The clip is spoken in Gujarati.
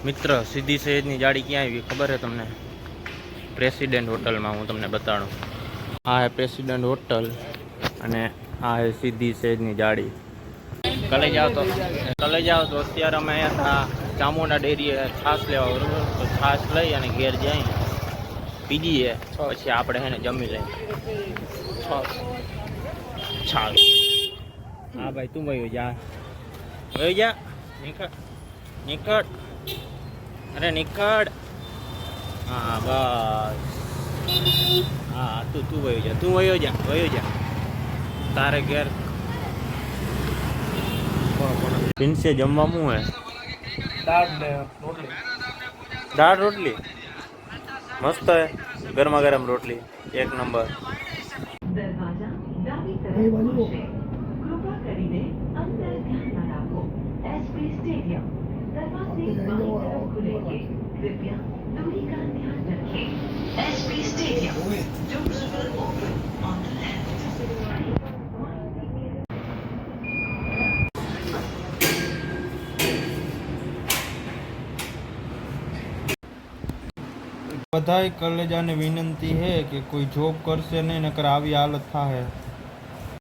મિત્ર સીધી સૈયદની જાળી ક્યાં આવી ખબર છે તમને? પ્રેસિડેન્ટ હોટલમાં હું તમને બતાડું. આ હે પ્રેસિડેન્ટ હોટલ અને આ હે સીધી સૈયદની જાળી. કલે જાઓ તો અત્યારે અમે અહીંયા હતા ચામુંડા ડેરીએ છાશ લેવા, બરોબર? તો છાશ લઈ અને ઘેર જઈ પીજીએ, પછી આપણે હે ને જમી લઈએ. છાશ. હા ભાઈ તું વયો જા, નીકળ. અરે નીકળ. હા બસ. હા તું વયો જા. તારે ઘેર પિન્સે જમવા શું હે? દાળ રોટલી મસ્ત હે. ગરમા ગરમ રોટલી એક નંબર. દરવાજા ડાબી તરફ ખુલશે. કૃપા કરીને અંદર ધ્યાન રાખો. એસપી स्टेडियम दरवाजे बाईं तरफ खुलेंगे. कृपया दूरी का ध्यान रखें. SP stadium doors will open on the left. बधाई कॉलेज आने विनंती है कि कोई जॉब करसे नहीं नकर आवी हालत था है।